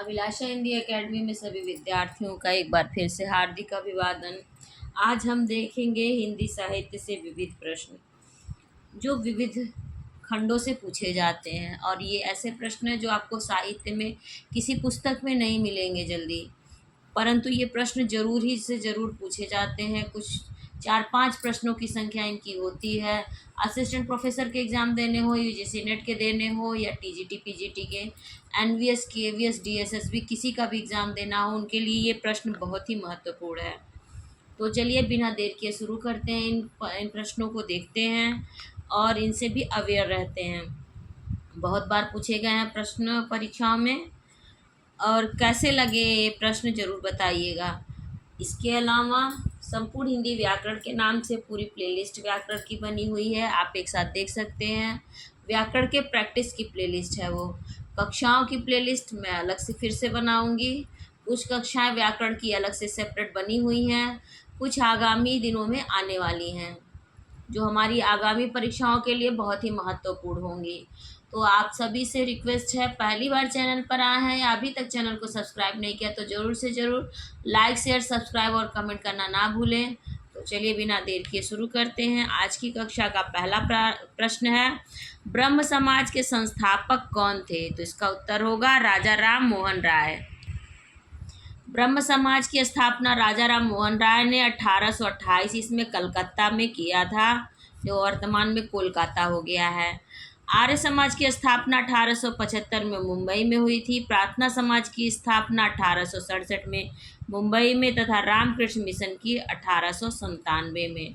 अभिलाषा Hindi academy में सभी विद्यार्थियों का एक बार फिर से हार्दिक अभिवादन। आज हम देखेंगे हिंदी साहित्य से विविध प्रश्न जो विविध खंडों से पूछे जाते हैं, और ये ऐसे प्रश्न हैं जो आपको साहित्य में किसी पुस्तक में नहीं मिलेंगे जल्दी, परंतु ये प्रश्न ज़रूर ही से ज़रूर पूछे जाते हैं। कुछ 4-5 प्रश्नों की संख्या इनकी होती है। असिस्टेंट प्रोफेसर के एग्ज़ाम देने हो, यूजीसी नेट के देने हो, या टीजीटी पीजीटी के, एनवीएस केवीएस डीएसएसबी किसी का भी एग्ज़ाम देना हो, उनके लिए ये प्रश्न बहुत ही महत्वपूर्ण है। तो चलिए बिना देर किए शुरू करते हैं। इन प्रश्नों को देखते हैं और इनसे भी अवेयर रहते हैं। बहुत बार पूछे गए हैं प्रश्न परीक्षाओं में, और कैसे लगे ये प्रश्न ज़रूर बताइएगा। इसके अलावा संपूर्ण हिंदी व्याकरण के नाम से पूरी प्लेलिस्ट व्याकरण की बनी हुई है, आप एक साथ देख सकते हैं। व्याकरण के प्रैक्टिस की प्लेलिस्ट है वो। कक्षाओं की प्लेलिस्ट मैं अलग से फिर से बनाऊंगी। कुछ कक्षाएं व्याकरण की अलग से सेपरेट बनी हुई हैं, कुछ आगामी दिनों में आने वाली हैं जो हमारी आगामी परीक्षाओं के लिए बहुत ही महत्वपूर्ण होंगी। तो आप सभी से रिक्वेस्ट है, पहली बार चैनल पर आए हैं या अभी तक चैनल को सब्सक्राइब नहीं किया तो ज़रूर से ज़रूर लाइक शेयर सब्सक्राइब और कमेंट करना ना भूलें। तो चलिए बिना देर किए शुरू करते हैं। आज की कक्षा का पहला प्रश्न है, ब्रह्म समाज के संस्थापक कौन थे? तो इसका उत्तर होगा राजा राम मोहन राय। ब्रह्म समाज की स्थापना राजा राम मोहन राय ने 1828 ईस्वी में कलकत्ता में किया था, जो वर्तमान में कोलकाता हो गया है। आर्य समाज की स्थापना 1875 में मुंबई में हुई थी। प्रार्थना समाज की स्थापना 1867 में मुंबई में तथा रामकृष्ण मिशन की 1897 में।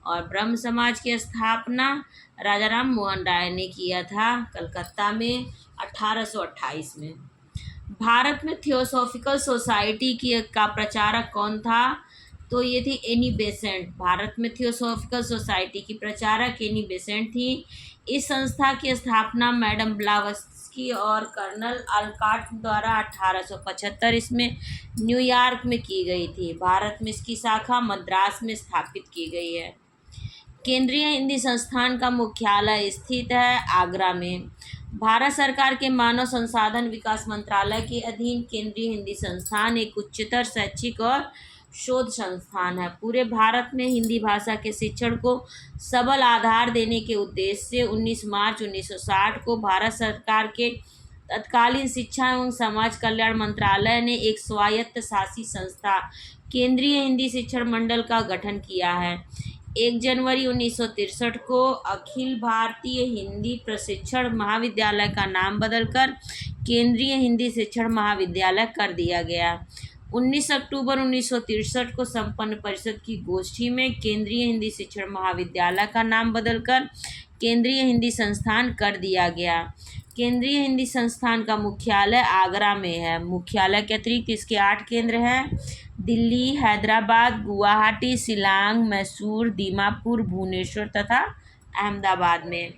और ब्रह्म समाज की स्थापना राजा राम मोहन राय ने किया था कलकत्ता में 1828 में। भारत में थियोसॉफिकल सोसाइटी की का प्रचारक कौन था? तो ये थी एनी बेसेंट। भारत में थियोसॉफिकल सोसाइटी की प्रचारक एनी बेसेंट थी। इस संस्था की स्थापना मैडम ब्लावस्की और कर्नल अल्काट द्वारा 1875 इसमें न्यूयॉर्क में की गई थी। भारत में इसकी शाखा मद्रास में स्थापित की गई है। केंद्रीय हिंदी संस्थान का मुख्यालय स्थित है आगरा में। भारत सरकार के मानव संसाधन विकास मंत्रालय के अधीन केंद्रीय हिंदी संस्थान एक उच्चतर शैक्षिक और शोध संस्थान है। पूरे भारत में हिंदी भाषा के शिक्षण को सबल आधार देने के उद्देश्य से 19 मार्च 1960 को भारत सरकार के तत्कालीन शिक्षा एवं समाज कल्याण मंत्रालय ने एक स्वायत्त शासी संस्था केंद्रीय हिंदी शिक्षण मंडल का गठन किया है। 1 जनवरी 1963 को अखिल भारतीय हिंदी प्रशिक्षण महाविद्यालय का नाम बदलकर केंद्रीय हिंदी शिक्षण महाविद्यालय कर दिया गया। 19 अक्टूबर 1963 को संपन्न परिषद की गोष्ठी में केंद्रीय हिंदी शिक्षण महाविद्यालय का नाम बदलकर केंद्रीय हिंदी संस्थान कर दिया गया। केंद्रीय हिंदी संस्थान का मुख्यालय आगरा में है। मुख्यालय के अतिरिक्त इसके 8 केंद्र हैं: दिल्ली, हैदराबाद, गुवाहाटी, शिलांग, मैसूर, दीमापुर, भुवनेश्वर तथा अहमदाबाद में।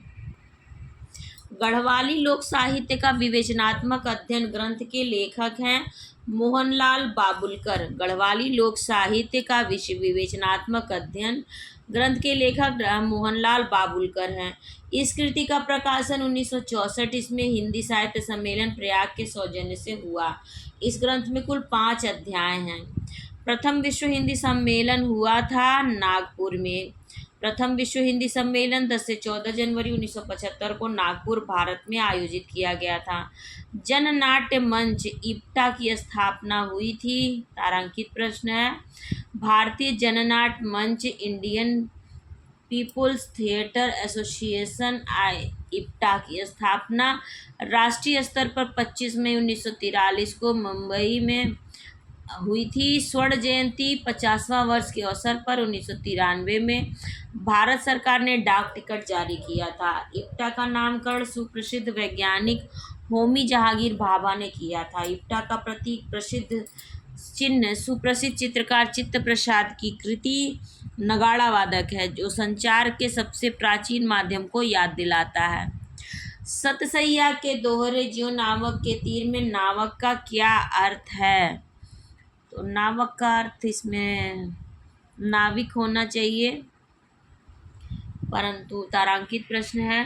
गढ़वाली लोक साहित्य का विवेचनात्मक अध्ययन ग्रंथ के लेखक हैं मोहनलाल बाबुलकर। गढ़वाली लोक साहित्य का विवेचनात्मक अध्ययन ग्रंथ के लेखक मोहनलाल बाबुलकर हैं। इस कृति का प्रकाशन 1964 इसमें हिंदी साहित्य सम्मेलन प्रयाग के सौजन्य से हुआ। इस ग्रंथ में कुल 5 अध्याय हैं। प्रथम विश्व हिंदी सम्मेलन हुआ था नागपुर में। प्रथम विश्व हिंदी सम्मेलन 10 से 14 जनवरी 1975 को नागपुर, भारत में आयोजित किया गया था। जननाट्य मंच इप्टा की स्थापना हुई थी। तारांकित प्रश्न है, भारतीय जननाट्य मंच Indian People's Theatre Association IPTA की स्थापना राष्ट्रीय स्तर पर 25 मई 1943 को मुंबई में हुई थी। स्वर्ण जयंती 50वां वर्ष के अवसर पर 1993 में भारत सरकार ने डाक टिकट जारी किया था। इप्टा का नामकरण सुप्रसिद्ध वैज्ञानिक होमी जहांगीर भाभा ने किया था। इप्टा का प्रतीक प्रसिद्ध चिन्ह सुप्रसिद्ध चित्रकार चित्त प्रसाद की कृति नगाड़ा वादक है, जो संचार के सबसे प्राचीन माध्यम को याद दिलाता है। सतसैया के दोहरे ज्यों नावक के तीर में नावक का क्या अर्थ है? तो नावक का अर्थ इसमें नाविक होना चाहिए, परंतु तारांकित प्रश्न है।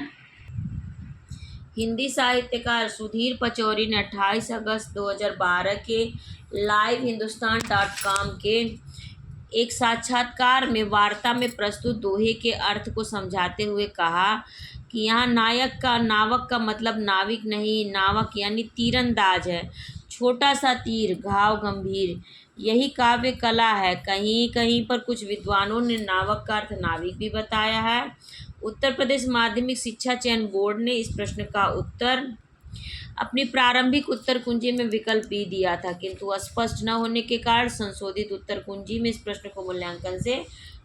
हिंदी साहित्यकार सुधीर पचौरी ने 28 अगस्त 2012 के livehindustanCom के एक साक्षात्कार में वार्ता में प्रस्तुत दोहे के अर्थ को समझाते हुए कहा कि यहाँ नावक का मतलब नाविक नहीं, नावक यानी तीरंदाज है। छोटा सा तीर, घाव गंभीर, यही काव्य कला है। कहीं कहीं पर कुछ विद्वानों ने नावक का अर्थ नाविक भी बताया है। उत्तर प्रदेश माध्यमिक शिक्षा चयन बोर्ड ने इस प्रश्न का उत्तर अपनी प्रारंभिक उत्तर कुंजी में विकल्प बी दिया था, किंतु स्पष्ट न होने के कारण संशोधित उत्तर कुंजी में इस प्रश्न को मूल्यांकन से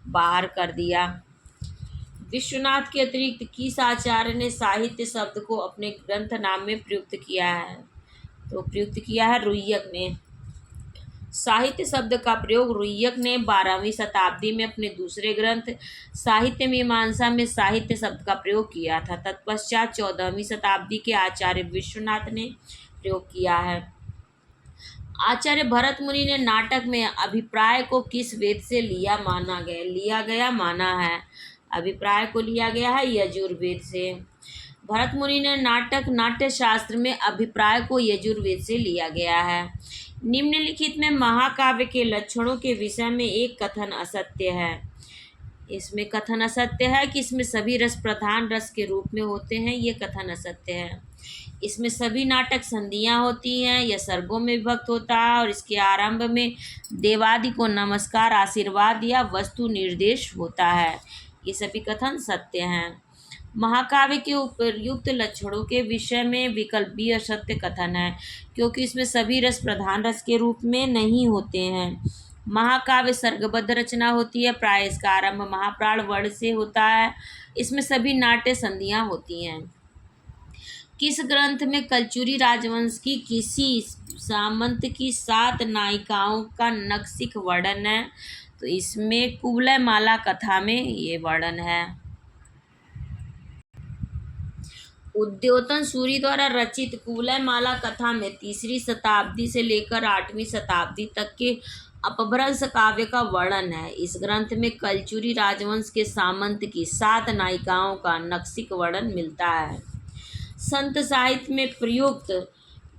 बाहर कर दिया। विश्वनाथ के अतिरिक्त किस आचार्य ने साहित्य शब्द को अपने ग्रंथ नाम में प्रयुक्त किया है? तो प्रयुक्त किया है रुइयक ने। साहित्य शब्द का प्रयोग रुइयक ने 12वीं शताब्दी में अपने दूसरे ग्रंथ साहित्य मीमांसा में साहित्य शब्द का प्रयोग किया था। तत्पश्चात 14वीं शताब्दी के आचार्य विश्वनाथ ने प्रयोग किया है। आचार्य भरत मुनि ने नाटक में अभिप्राय को किस वेद से लिया गया माना है? अभिप्राय को लिया गया है यजुर्वेद से। भरत मुनि ने नाट्य शास्त्र में अभिप्राय को यजुर्वेद से लिया गया है। निम्नलिखित में महाकाव्य के लक्षणों के विषय में एक कथन असत्य है। इसमें कथन असत्य है कि इसमें सभी रस प्रधान रस के रूप में होते हैं, ये कथन असत्य है। इसमें सभी नाटक संधियाँ होती हैं, यह सर्गों में विभक्त होता है और इसके आरंभ में देवादि को नमस्कार, आशीर्वाद या वस्तु निर्देश होता है। ये सभी कथन सत्य हैं। महाकाव्य के उपयुक्त लक्षणों के विषय में विकल्प बी असत्य कथन है, क्योंकि इसमें सभी रस प्रधान रस के रूप में नहीं होते हैं। महाकाव्य सर्गबद्ध रचना होती है, प्राय इसका आरंभ महाप्राण वर्ण से होता है। इसमें सभी नाट्य संधियाँ होती हैं। किस ग्रंथ में कलचुरी राजवंश की किसी सामंत की 7 नायिकाओं का नक्सिक वर्णन है? तो इसमें कुवलय माला कथा में ये वर्णन है। उद्योतन सूरी द्वारा रचित कुवलय माला कथा में 3री शताब्दी से लेकर 8वीं शताब्दी तक के अपभ्रंश काव्य का वर्णन है। इस ग्रंथ में कलचुरी राजवंश के सामंत की 7 नायिकाओं का नक्सिक वर्णन मिलता है। संत साहित्य में प्रयुक्त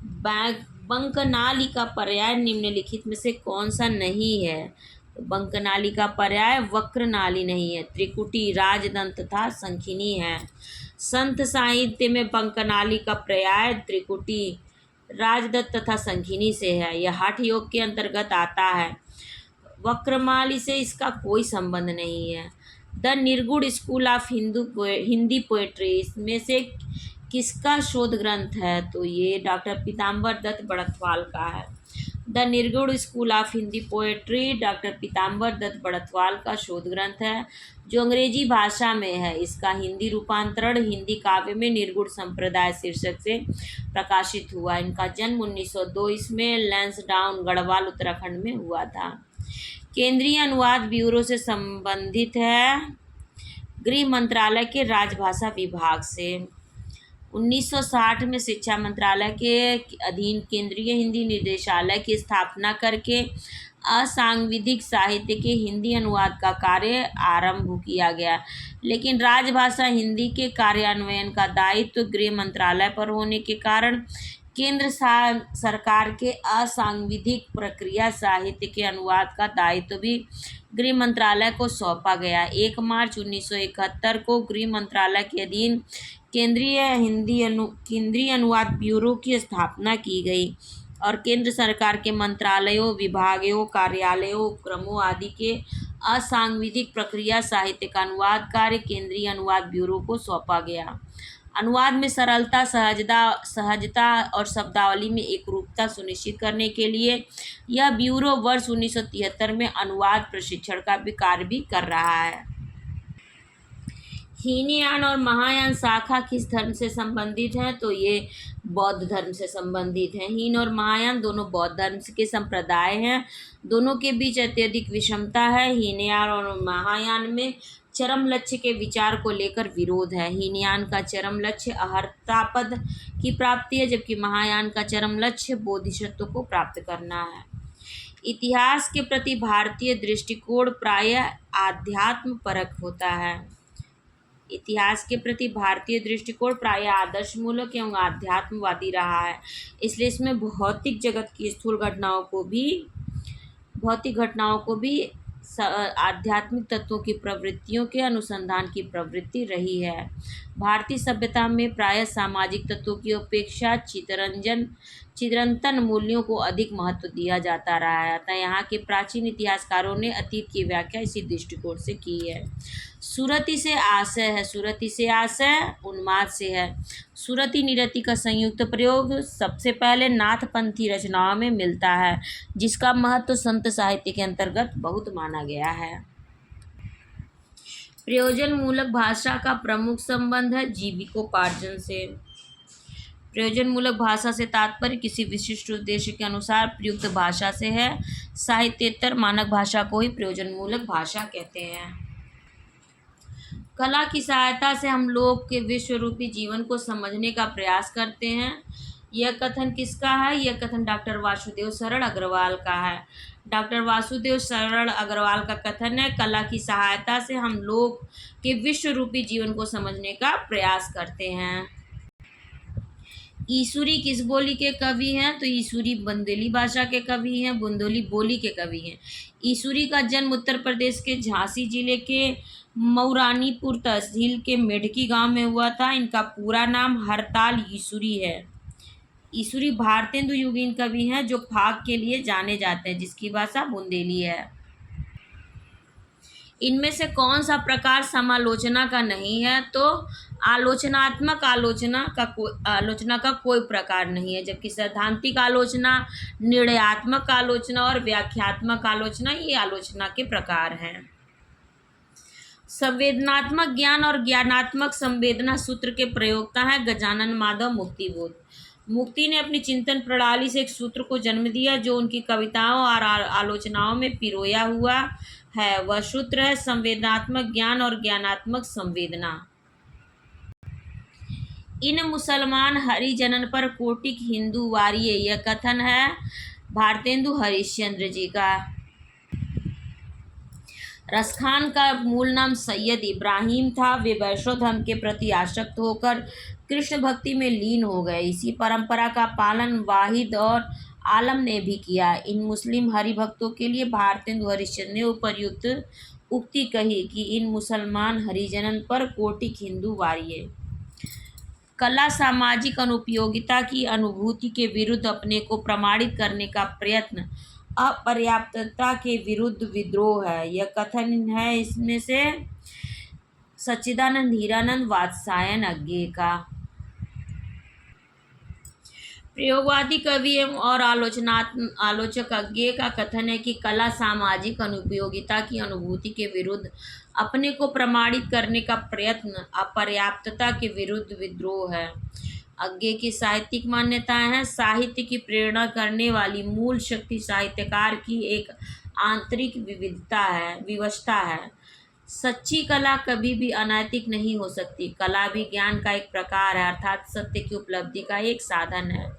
बंकनाली का पर्याय निम्नलिखित में से कौन सा नहीं है? तो बंकनाली का पर्याय वक्रनाली नहीं है, त्रिकुटी, राजदंत तथा संखिनी है। संत साहित्य में बंकनाली का पर्याय त्रिकुटी, राजदत्त तथा संखिनी से है। यह हठ योग के अंतर्गत आता है। वक्रमाली से इसका कोई संबंध नहीं है। The Nirgun school of Hindi poetry इसमें से किसका शोध ग्रंथ है? तो ये डॉक्टर पीताम्बर दत्त बड़थवाल का है। The Nirgun school of Hindi poetry doctor Pitambar Datt Barthwal का शोध ग्रंथ है, जो अंग्रेजी भाषा में है। इसका हिंदी रूपांतरण हिंदी काव्य में निर्गुण संप्रदाय शीर्षक से प्रकाशित हुआ। इनका जन्म 1902 में लैंसडाउन, गढ़वाल, उत्तराखंड में हुआ था। केंद्रीय अनुवाद ब्यूरो से संबंधित है गृह मंत्रालय के राजभाषा विभाग से। 1960 में शिक्षा मंत्रालय के अधीन केंद्रीय हिंदी निर्देशालय की स्थापना करके असांविधिक साहित्य के हिंदी अनुवाद का कार्य आरंभ किया गया, लेकिन राजभाषा हिंदी के कार्यान्वयन का दायित्व गृह मंत्रालय पर होने के कारण केंद्र सरकार के असांविधिक प्रक्रिया साहित्य के अनुवाद का दायित्व भी गृह मंत्रालय को सौंपा गया। 1 मार्च 1971 को गृह मंत्रालय के अधीन केंद्रीय अनुवाद ब्यूरो की स्थापना की गई और केंद्र सरकार के मंत्रालयों, विभागों, कार्यालयों, उपक्रमों आदि के असांविधिक प्रक्रिया साहित्य का अनुवाद कार्य केंद्रीय अनुवाद ब्यूरो को सौंपा गया। अनुवाद में सरलता, सहजता और शब्दावली में एकरूपता सुनिश्चित करने के लिए यह ब्यूरो वर्ष 1973 में अनुवाद प्रशिक्षण का भी कार्य भी कर रहा है। हीनयान और महायान शाखा किस धर्म से संबंधित हैं? तो ये बौद्ध धर्म से संबंधित हैं। हीन और महायान दोनों बौद्ध धर्म के संप्रदाय हैं। दोनों के बीच अत्यधिक विषमता है। हीनयान और महायान में चरम लक्ष्य के विचार को लेकर विरोध है। हीनयान का चरम लक्ष्य अहर्तापद की प्राप्ति है, जबकि महायान का चरम लक्ष्य बोधिसत्व को प्राप्त करना है। इतिहास के प्रति भारतीय दृष्टिकोण प्रायः आध्यात्म परक होता है। इतिहास के प्रति भारतीय दृष्टिकोण प्रायः आदर्शमूलक एवं आध्यात्मवादी रहा है, इसलिए इसमें भौतिक घटनाओं को भी आध्यात्मिक तत्वों की प्रवृत्तियों के अनुसंधान की प्रवृत्ति रही है। भारतीय सभ्यता में प्रायः सामाजिक तत्वों की अपेक्षा चिरंतन मूल्यों को अधिक महत्व दिया जाता रहा है, अतः यहाँ के प्राचीन इतिहासकारों ने अतीत की व्याख्या इसी दृष्टिकोण से की है। सुरति से आशय उन्माद से है। सुरति निरति का संयुक्त प्रयोग सबसे पहले नाथपंथी रचनाओं में मिलता है, जिसका महत्व संत साहित्य के अंतर्गत बहुत माना गया है। प्रयोजन मूलक भाषा का प्रमुख संबंध है जीविकोपार्जन से। प्रयोजन मूलक भाषा से तात्पर्य किसी विशिष्ट उद्देश्य के अनुसार प्रयुक्त भाषा से है। साहित्येतर मानक भाषा को ही प्रयोजन मूलक भाषा कहते हैं। कला की सहायता से हम लोग के विश्वरूपी जीवन को समझने का प्रयास करते हैं। यह कथन किसका है? यह कथन डॉक्टर वासुदेव सरल अग्रवाल का है। डॉक्टर वासुदेव सरल अग्रवाल का कथन है, कला की सहायता से हम लोग के विश्वरूपी जीवन को समझने का प्रयास करते हैं। ईसुरी किस बोली के कवि हैं? तो ईसुरी बुंदेली भाषा के कवि हैं, बुंदेली बोली के कवि हैं। ईसुरी का जन्म उत्तर प्रदेश के झांसी जिले के मऊरानीपुर तहसील के मेढकी गांव में हुआ था। इनका पूरा नाम हरताल ईसुरी है। ईसुरी भारतेंदु युगीन कवि हैं जो फाग के लिए जाने जाते हैं, जिसकी भाषा बुंदेली है। इनमें से कौन सा प्रकार समालोचना का नहीं है? तो आलोचनात्मक आलोचना का कोई प्रकार नहीं है, जबकि सैद्धांतिक आलोचना, निर्णयात्मक आलोचना और व्याख्यात्मक आलोचना ये आलोचना के प्रकार हैं। संवेदनात्मक ज्ञान और ज्ञानात्मक संवेदना सूत्र के प्रयोक्ता हैं गजानन माधव मुक्तिबोध। मुक्ति ने अपनी चिंतन प्रणाली से एक सूत्र को जन्म दिया जो उनकी कविताओं और आलोचनाओं में पिरोया हुआ है। वह सूत्र है संवेदनात्मक ज्ञान और ज्ञानात्मक संवेदना। इन मुसलमान हरिजनन पर कोटिक हिंदू वारिये, यह कथन है भारतेंदु हरिश्चंद्र जी का। रसखान का मूल नाम सैयद इब्राहिम था। वे वैष्णव धर्म के प्रति आसक्त होकर कृष्ण भक्ति में लीन हो गए। इसी परंपरा का पालन वाहिद और आलम ने भी किया। इन मुस्लिम हरिभक्तों के लिए भारतेंदु हरिश्चंद्र ने उपर्युक्त उक्ति कही कि इन मुसलमान हरिजनन पर कोटिक हिंदू वारिये। कला सामाजिक अनुपयोगिता की अनुभूति के विरुद्ध अपने को प्रमाणित करने का प्रयत्न अपर्याप्तता के विरुद्ध विद्रोह है। यह कथन है इसमें से सच्चिदानंद हीरानंद वात्स्यायन अज्ञे का। प्रयोगवादी कवि एवं और आलोचक अज्ञे का कथन है कि कला सामाजिक अनुपयोगिता की अनुभूति के विरुद्ध अपने को प्रमाणित करने का प्रयत्न अपर्याप्तता के विरुद्ध विद्रोह है। अज्ञे की साहित्यिक मान्यताएं हैं। साहित्य की प्रेरणा करने वाली मूल शक्ति साहित्यकार की एक आंतरिक विवशता है। सच्ची कला कभी भी अनैतिक नहीं हो सकती। कला भी ज्ञान का एक प्रकार है, अर्थात सत्य की उपलब्धि का एक साधन है।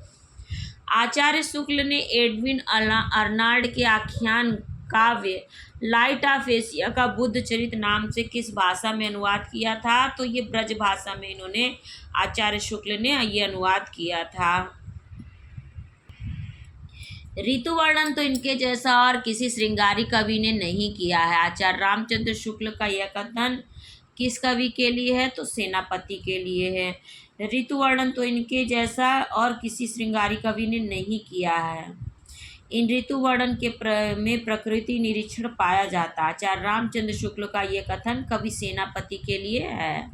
आचार्य शुक्ल ने एडविन अर्नाल्ड के आख्यान काव्य लाइट ऑफ एशिया का बुद्ध चरित नाम से किस भाषा में अनुवाद किया था? तो ये ब्रज भाषा में इन्होंने आचार्य शुक्ल ने ये अनुवाद किया था। ऋतु वर्णन तो इनके जैसा और किसी श्रृंगारी कवि ने नहीं किया है। आचार्य रामचंद्र शुक्ल का यह कथन किस कवि के लिए है? तो सेनापति के लिए है। ऋतु वर्णन तो इनके जैसा और किसी श्रृंगारी कवि ने नहीं किया है। इन ऋतु वर्णन में प्रकृति निरीक्षण पाया जाता। आचार्य रामचंद्र शुक्ल का यह कथन कवि सेनापति के लिए है।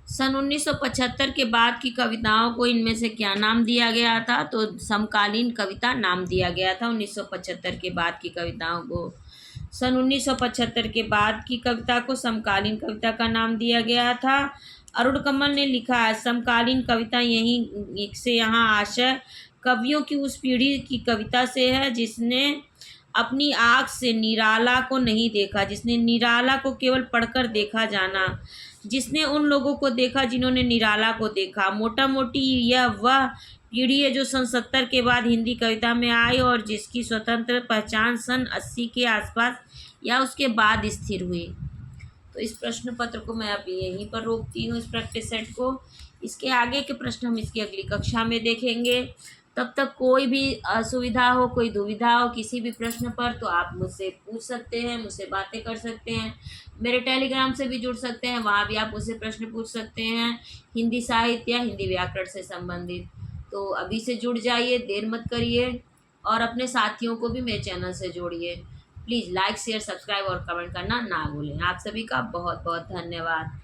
सन 1975 के बाद की कविताओं को इनमें से क्या नाम दिया गया था? तो समकालीन कविता नाम दिया गया था 1975 के बाद की कविताओं को। सन 1975 के बाद की कविता को समकालीन कविता का नाम दिया गया था। अरुण कमल ने लिखा है, समकालीन कविता यहीं से यहाँ आशय कवियों की उस पीढ़ी की कविता से है जिसने अपनी आँख से निराला को नहीं देखा, जिसने निराला को केवल पढ़कर देखा जाना, जिसने उन लोगों को देखा जिन्होंने निराला को देखा। मोटा मोटी यह वह पीढ़ी है जो सन 70 के बाद हिंदी कविता में आई और जिसकी स्वतंत्र पहचान सन 80 के आसपास या उसके बाद स्थिर हुई। तो इस प्रश्न पत्र को मैं अभी यहीं पर रोकती हूँ, इस प्रैक्टिस सेट को। इसके आगे के प्रश्न हम इसकी अगली कक्षा में देखेंगे। तब तक कोई भी असुविधा हो, कोई दुविधा हो किसी भी प्रश्न पर, तो आप मुझसे पूछ सकते हैं, मुझसे बातें कर सकते हैं। मेरे टेलीग्राम से भी जुड़ सकते हैं, वहाँ भी आप मुझसे प्रश्न पूछ सकते हैं, हिंदी साहित्य या हिंदी व्याकरण से संबंधित। तो अभी से जुड़ जाइए, देर मत करिए, और अपने साथियों को भी मेरे चैनल से जोड़िए। प्लीज़ लाइक शेयर सब्सक्राइब और कमेंट करना ना भूलें। आप सभी का बहुत बहुत धन्यवाद।